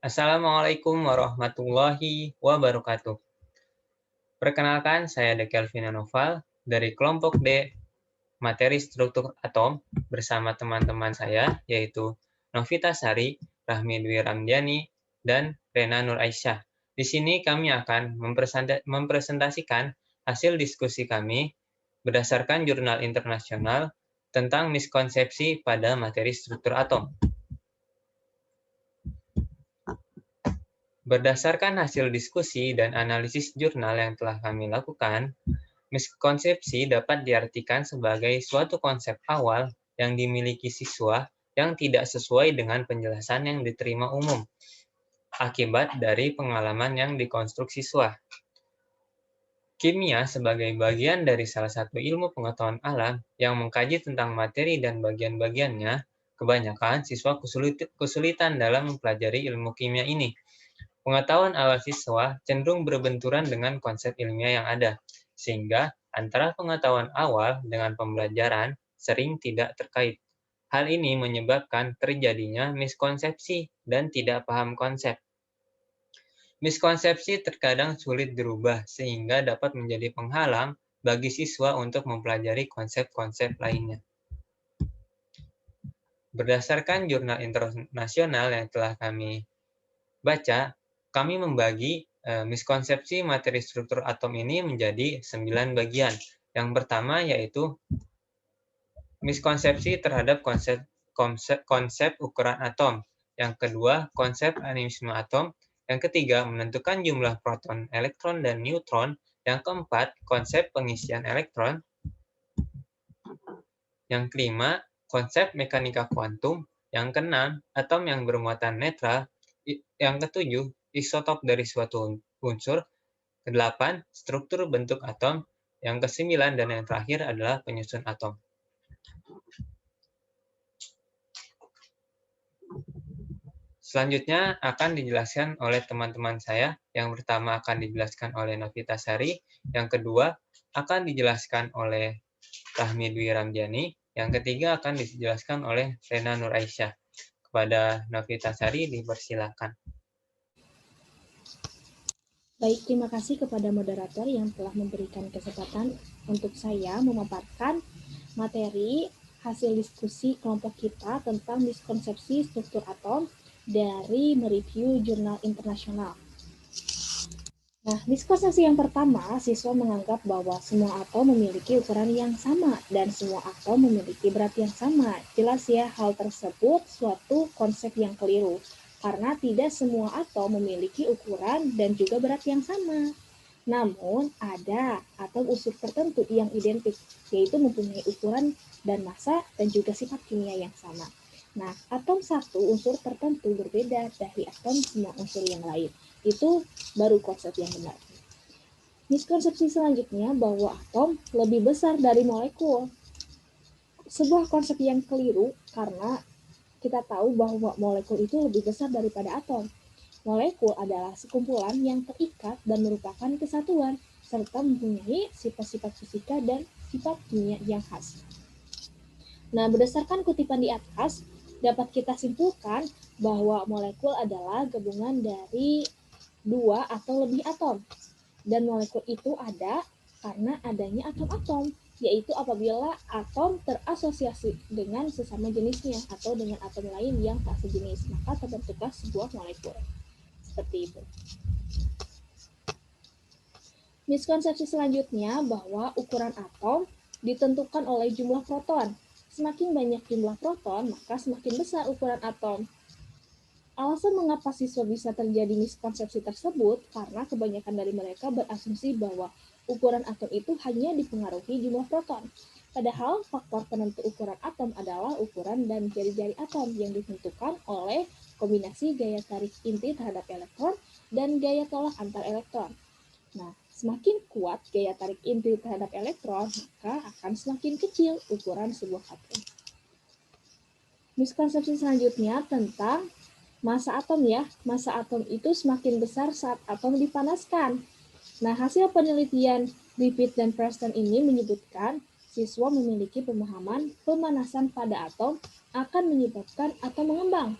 Assalamualaikum warahmatullahi wabarakatuh. Perkenalkan, saya Dekelvina Noval dari kelompok D, materi struktur atom, bersama teman-teman saya, yaitu Novita Sari, Rahmi Dwi Ramdhani, dan Rena Nur Aisyah. Di sini kami akan mempresentasikan hasil diskusi kami berdasarkan jurnal internasional tentang miskonsepsi pada materi struktur atom. Berdasarkan hasil diskusi dan analisis jurnal yang telah kami lakukan, miskonsepsi dapat diartikan sebagai suatu konsep awal yang dimiliki siswa yang tidak sesuai dengan penjelasan yang diterima umum, akibat dari pengalaman yang dikonstruksi siswa. Kimia sebagai bagian dari salah satu ilmu pengetahuan alam yang mengkaji tentang materi dan bagian-bagiannya, kebanyakan siswa kesulitan dalam mempelajari ilmu kimia ini. Pengetahuan awal siswa cenderung berbenturan dengan konsep ilmiah yang ada, sehingga antara pengetahuan awal dengan pembelajaran sering tidak terkait. Hal ini menyebabkan terjadinya miskonsepsi dan tidak paham konsep. Miskonsepsi terkadang sulit dirubah sehingga dapat menjadi penghalang bagi siswa untuk mempelajari konsep-konsep lainnya. Berdasarkan jurnal internasional yang telah kami baca, kami membagi miskonsepsi materi struktur atom ini menjadi 9 bagian. Yang pertama yaitu miskonsepsi terhadap konsep ukuran atom. Yang kedua, konsep animisme atom. Yang ketiga, menentukan jumlah proton, elektron, dan neutron. Yang keempat, konsep pengisian elektron. Yang kelima, konsep mekanika kuantum. Yang keenam, atom yang bermuatan netral. Yang ketujuh, isotop dari suatu unsur. Kedelapan, struktur bentuk atom. Yang kesembilan dan yang terakhir adalah penyusun atom. Selanjutnya akan dijelaskan oleh teman-teman saya. Yang pertama akan dijelaskan oleh Novita Sari. Yang kedua akan dijelaskan oleh Rahmi Dwi Ramdhani. Yang ketiga akan dijelaskan oleh Rena Nur Aisyah. Kepada Novita Sari dipersilakan. Baik, terima kasih kepada moderator yang telah memberikan kesempatan untuk saya memaparkan materi hasil diskusi kelompok kita tentang miskonsepsi struktur atom dari mereview jurnal internasional. Nah, miskonsepsi yang pertama, siswa menganggap bahwa semua atom memiliki ukuran yang sama dan semua atom memiliki berat yang sama. Jelas ya, hal tersebut suatu konsep yang keliru, karena tidak semua atom memiliki ukuran dan juga berat yang sama. Namun, ada atom unsur tertentu yang identik, yaitu mempunyai ukuran dan massa dan juga sifat kimia yang sama. Nah, atom satu unsur tertentu berbeda dari atom semua unsur yang lain. Itu baru konsep yang benar. Miskonsepsi selanjutnya bahwa atom lebih besar dari molekul. Sebuah konsep yang keliru karena kita tahu bahwa molekul itu lebih besar daripada atom. Molekul adalah sekumpulan yang terikat dan merupakan kesatuan, serta mempunyai sifat-sifat fisika dan sifat kimia yang khas. Nah, berdasarkan kutipan di atas, dapat kita simpulkan bahwa molekul adalah gabungan dari dua atau lebih atom. Dan molekul itu ada karena adanya atom-atom, yaitu apabila atom terasosiasi dengan sesama jenisnya atau dengan atom lain yang tak sejenis, maka terbentuklah sebuah molekul. Seperti itu. Miskonsepsi selanjutnya bahwa ukuran atom ditentukan oleh jumlah proton. Semakin banyak jumlah proton, maka semakin besar ukuran atom. Alasan mengapa siswa bisa terjadi miskonsepsi tersebut karena kebanyakan dari mereka berasumsi bahwa ukuran atom itu hanya dipengaruhi jumlah proton. Padahal faktor penentu ukuran atom adalah ukuran dan jari-jari atom yang ditentukan oleh kombinasi gaya tarik inti terhadap elektron dan gaya tolak antar elektron. Nah, semakin kuat gaya tarik inti terhadap elektron, maka akan semakin kecil ukuran sebuah atom. Miskonsepsi selanjutnya tentang massa atom ya. Massa atom itu semakin besar saat atom dipanaskan. Nah, hasil penelitian Griffith dan Preston ini menyebutkan siswa memiliki pemahaman pemanasan pada atom akan menyebabkan atom mengembang.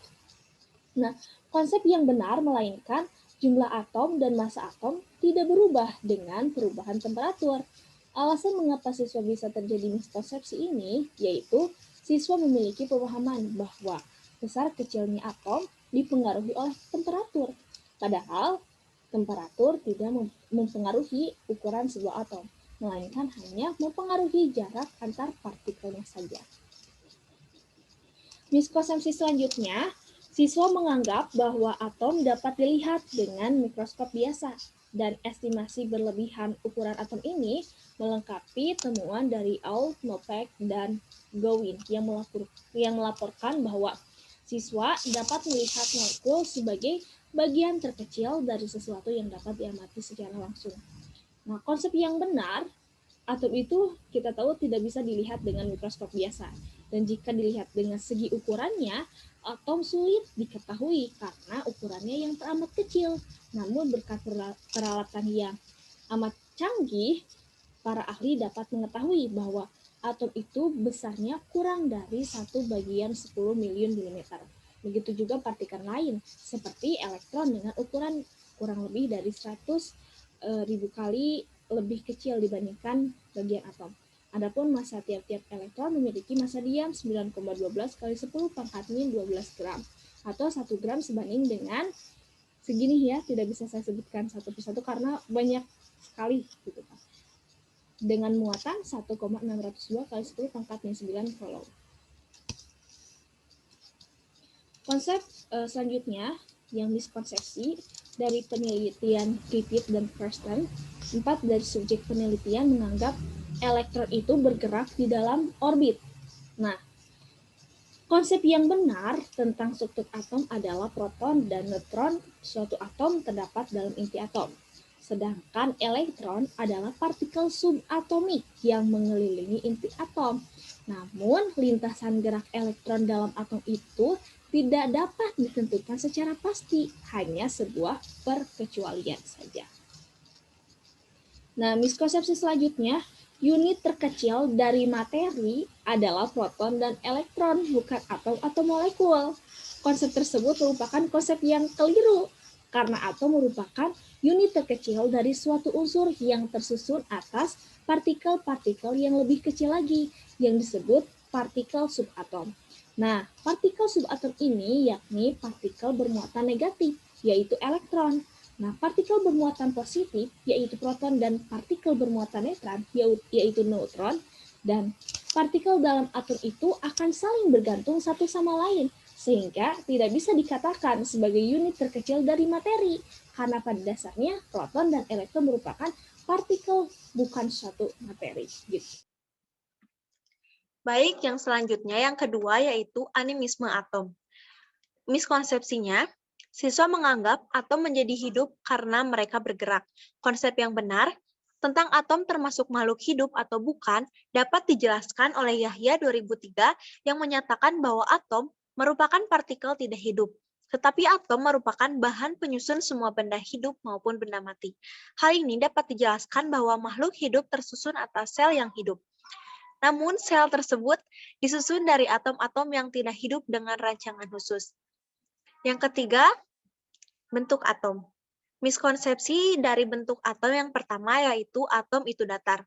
Nah, konsep yang benar melainkan jumlah atom dan massa atom tidak berubah dengan perubahan temperatur. Alasan mengapa siswa bisa terjadi miskonsepsi ini yaitu siswa memiliki pemahaman bahwa besar kecilnya atom dipengaruhi oleh temperatur. Padahal temperatur tidak mempengaruhi ukuran sebuah atom, melainkan hanya mempengaruhi jarak antar partikelnya saja. Miskonsepsi selanjutnya, siswa menganggap bahwa atom dapat dilihat dengan mikroskop biasa, dan estimasi berlebihan ukuran atom ini melengkapi temuan dari Ault, Novak, dan Gowin yang melaporkan bahwa siswa dapat melihat molekul sebagai bagian terkecil dari sesuatu yang dapat diamati secara langsung. Nah, konsep yang benar atom itu kita tahu tidak bisa dilihat dengan mikroskop biasa. Dan jika dilihat dengan segi ukurannya, atom sulit diketahui karena ukurannya yang teramat kecil. Namun berkat peralatan yang amat canggih, para ahli dapat mengetahui bahwa atom itu besarnya kurang dari 1/10 miliun milimeter. Begitu juga partikel lain, seperti elektron dengan ukuran kurang lebih dari 100.000 kali lebih kecil dibandingkan bagian atom. Adapun massa tiap-tiap elektron memiliki massa diam 9,12 kali 10 pangkat min 12 gram atau 1 gram sebanding dengan segini ya, tidak bisa saya sebutkan satu persatu karena banyak sekali gitu Pak. Dengan muatan 1,602 kali 10 pangkat min 9 coulomb. Konsep selanjutnya yang miskonsepsi dari penelitian Griffith dan Thurston, 4 dari subjek penelitian menganggap elektron itu bergerak di dalam orbit. Nah, konsep yang benar tentang struktur atom adalah proton dan neutron suatu atom terdapat dalam inti atom. Sedangkan elektron adalah partikel subatomik yang mengelilingi inti atom. Namun, lintasan gerak elektron dalam atom itu tidak dapat ditentukan secara pasti, hanya sebuah perkecualian saja. Nah, miskonsepsi selanjutnya, unit terkecil dari materi adalah proton dan elektron, bukan atom atau molekul. Konsep tersebut merupakan konsep yang keliru, karena atom merupakan unit terkecil dari suatu unsur yang tersusun atas partikel-partikel yang lebih kecil lagi, yang disebut partikel subatom. Nah, partikel subatom ini yakni partikel bermuatan negatif, yaitu elektron. Nah, partikel bermuatan positif, yaitu proton, dan partikel bermuatan netral, yaitu neutron, dan partikel dalam atom itu akan saling bergantung satu sama lain, sehingga tidak bisa dikatakan sebagai unit terkecil dari materi, karena pada dasarnya proton dan elektron merupakan partikel, bukan suatu materi. Gitu. Baik, yang selanjutnya, yang kedua, yaitu animisme atom. Miskonsepsinya, siswa menganggap atom menjadi hidup karena mereka bergerak. Konsep yang benar tentang atom termasuk makhluk hidup atau bukan dapat dijelaskan oleh Yahya 2003 yang menyatakan bahwa atom merupakan partikel tidak hidup. Tetapi atom merupakan bahan penyusun semua benda hidup maupun benda mati. Hal ini dapat dijelaskan bahwa makhluk hidup tersusun atas sel yang hidup. Namun, sel tersebut disusun dari atom-atom yang tidak hidup dengan rancangan khusus. Yang ketiga, bentuk atom. Miskonsepsi dari bentuk atom yang pertama yaitu atom itu datar.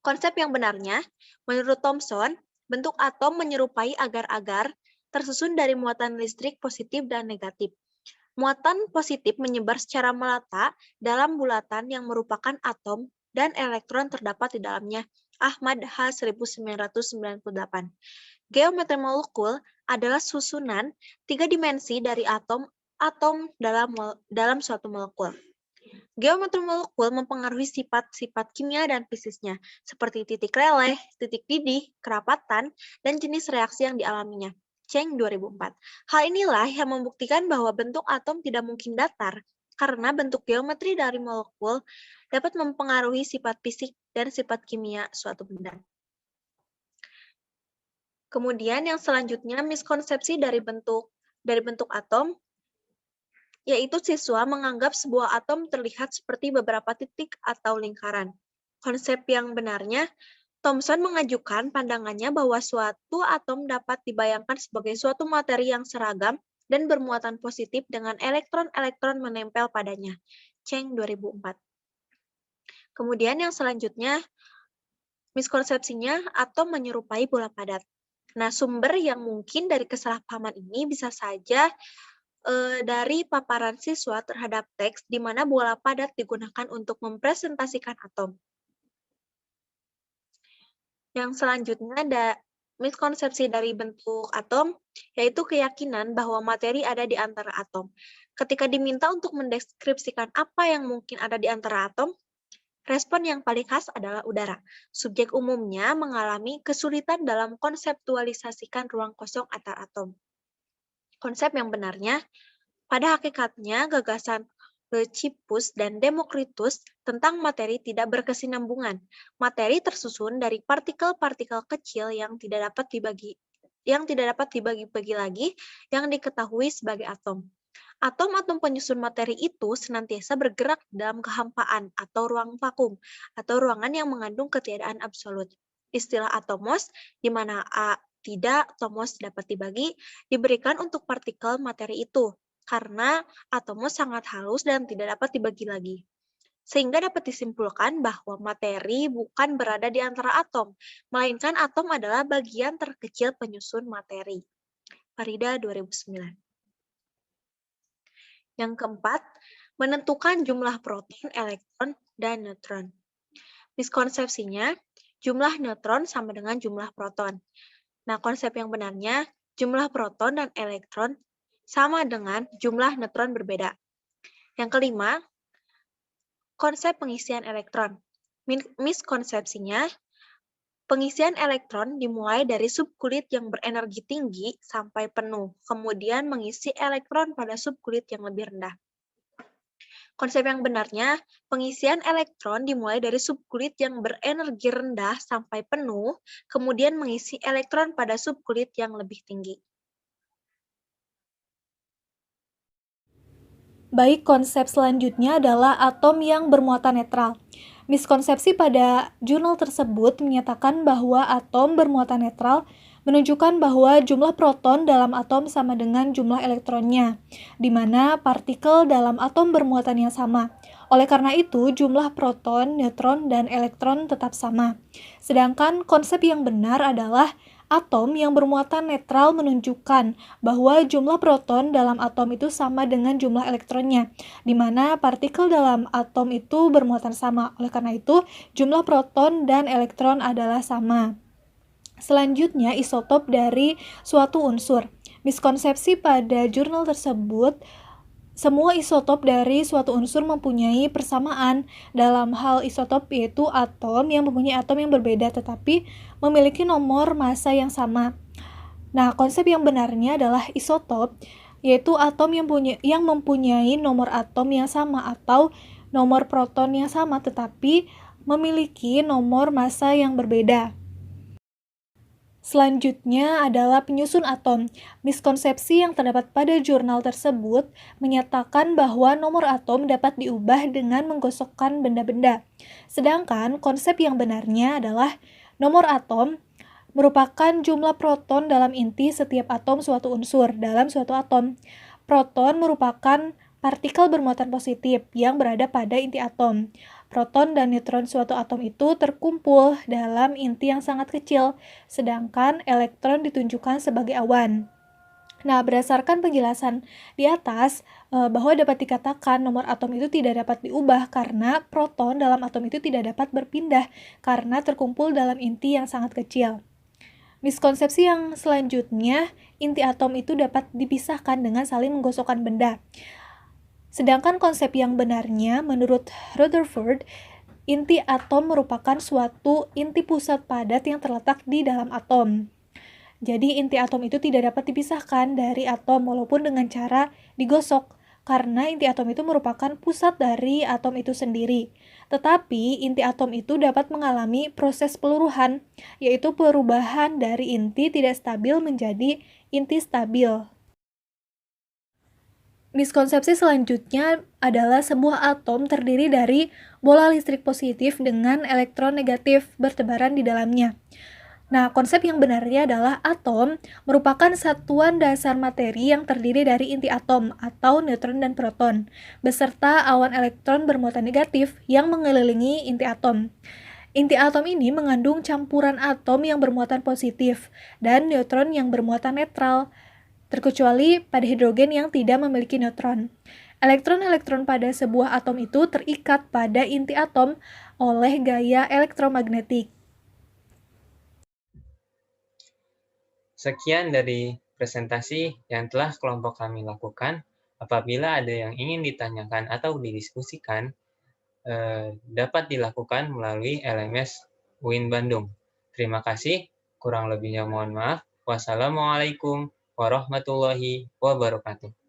Konsep yang benarnya, menurut Thomson, bentuk atom menyerupai agar-agar tersusun dari muatan listrik positif dan negatif. Muatan positif menyebar secara melata dalam bulatan yang merupakan atom dan elektron terdapat di dalamnya. Ahmad H. 1998. Geometri molekul adalah susunan 3 dimensi dari atom dalam suatu molekul. Geometri molekul mempengaruhi sifat-sifat kimia dan fisiknya, seperti titik leleh, titik didih, kerapatan, dan jenis reaksi yang dialaminya. Cheng 2004. Hal inilah yang membuktikan bahwa bentuk atom tidak mungkin datar, karena bentuk geometri dari molekul dapat mempengaruhi sifat fisik dan sifat kimia suatu benda. Kemudian yang selanjutnya miskonsepsi dari bentuk atom, yaitu siswa menganggap sebuah atom terlihat seperti beberapa titik atau lingkaran. Konsep yang benarnya, Thomson mengajukan pandangannya bahwa suatu atom dapat dibayangkan sebagai suatu materi yang seragam dan bermuatan positif dengan elektron-elektron menempel padanya. Cheng 2004. Kemudian yang selanjutnya, miskonsepsinya atom menyerupai bola padat. Nah, sumber yang mungkin dari kesalahpahaman ini bisa saja dari paparan siswa terhadap teks di mana bola padat digunakan untuk mempresentasikan atom. Yang selanjutnya ada miskonsepsi dari bentuk atom, yaitu keyakinan bahwa materi ada di antara atom. Ketika diminta untuk mendeskripsikan apa yang mungkin ada di antara atom, respon yang paling khas adalah udara. Subjek umumnya mengalami kesulitan dalam konseptualisasikan ruang kosong antar atom. Konsep yang benarnya, pada hakikatnya gagasan Leucippus dan Demokritus tentang materi tidak berkesinambungan. Materi tersusun dari partikel-partikel kecil yang tidak dapat dibagi-bagi lagi yang diketahui sebagai atom. Atom-atom penyusun materi itu senantiasa bergerak dalam kehampaan atau ruang vakum atau ruangan yang mengandung ketiadaan absolut. Istilah atomos, di mana A tidak, tomos dapat dibagi, diberikan untuk partikel materi itu, karena atomos sangat halus dan tidak dapat dibagi lagi. Sehingga dapat disimpulkan bahwa materi bukan berada di antara atom, melainkan atom adalah bagian terkecil penyusun materi. Farida 2009. Yang keempat, menentukan jumlah proton, elektron, dan neutron. Miskonsepsinya, jumlah neutron sama dengan jumlah proton. Nah, konsep yang benarnya, jumlah proton dan elektron sama dengan jumlah neutron berbeda. Yang kelima, konsep pengisian elektron. Miskonsepsinya, pengisian elektron dimulai dari subkulit yang berenergi tinggi sampai penuh, kemudian mengisi elektron pada subkulit yang lebih rendah. Konsep yang benarnya, pengisian elektron dimulai dari subkulit yang berenergi rendah sampai penuh, kemudian mengisi elektron pada subkulit yang lebih tinggi. Baik, konsep selanjutnya adalah atom yang bermuatan netral. Miskonsepsi pada jurnal tersebut menyatakan bahwa atom bermuatan netral menunjukkan bahwa jumlah proton dalam atom sama dengan jumlah elektronnya, di mana partikel dalam atom bermuatan yang sama. Oleh karena itu, jumlah proton, neutron, dan elektron tetap sama. Sedangkan konsep yang benar adalah atom yang bermuatan netral menunjukkan bahwa jumlah proton dalam atom itu sama dengan jumlah elektronnya, di mana partikel dalam atom itu bermuatan sama. Oleh karena itu, jumlah proton dan elektron adalah sama. Selanjutnya, isotop dari suatu unsur. Miskonsepsi pada jurnal tersebut, semua isotop dari suatu unsur mempunyai persamaan. Dalam hal isotop yaitu atom yang mempunyai atom yang berbeda tetapi memiliki nomor massa yang sama. Nah, konsep yang benarnya adalah isotop yaitu atom yang mempunyai nomor atom yang sama atau nomor proton yang sama tetapi memiliki nomor massa yang berbeda. Selanjutnya adalah penyusun atom. Miskonsepsi yang terdapat pada jurnal tersebut menyatakan bahwa nomor atom dapat diubah dengan menggosokkan benda-benda. Sedangkan konsep yang benarnya adalah nomor atom merupakan jumlah proton dalam inti setiap atom suatu unsur dalam suatu atom. Proton merupakan partikel bermuatan positif yang berada pada inti atom. Proton dan neutron suatu atom itu terkumpul dalam inti yang sangat kecil, sedangkan elektron ditunjukkan sebagai awan. Nah, berdasarkan penjelasan di atas, bahwa dapat dikatakan nomor atom itu tidak dapat diubah karena proton dalam atom itu tidak dapat berpindah karena terkumpul dalam inti yang sangat kecil. Miskonsepsi yang selanjutnya, inti atom itu dapat dipisahkan dengan saling menggosokkan benda. Sedangkan konsep yang benarnya, menurut Rutherford, inti atom merupakan suatu inti pusat padat yang terletak di dalam atom. Jadi inti atom itu tidak dapat dipisahkan dari atom walaupun dengan cara digosok, karena inti atom itu merupakan pusat dari atom itu sendiri. Tetapi inti atom itu dapat mengalami proses peluruhan, yaitu perubahan dari inti tidak stabil menjadi inti stabil. Miskonsepsi selanjutnya adalah sebuah atom terdiri dari bola listrik positif dengan elektron negatif bertebaran di dalamnya. Nah, konsep yang benarnya adalah atom merupakan satuan dasar materi yang terdiri dari inti atom atau neutron dan proton, beserta awan elektron bermuatan negatif yang mengelilingi inti atom. Inti atom ini mengandung campuran atom yang bermuatan positif dan neutron yang bermuatan netral, terkecuali pada hidrogen yang tidak memiliki neutron. Elektron-elektron pada sebuah atom itu terikat pada inti atom oleh gaya elektromagnetik. Sekian dari presentasi yang telah kelompok kami lakukan. Apabila ada yang ingin ditanyakan atau didiskusikan, dapat dilakukan melalui LMS UIN Bandung. Terima kasih, kurang lebihnya mohon maaf. Wassalamualaikum warahmatullahi wabarakatuh.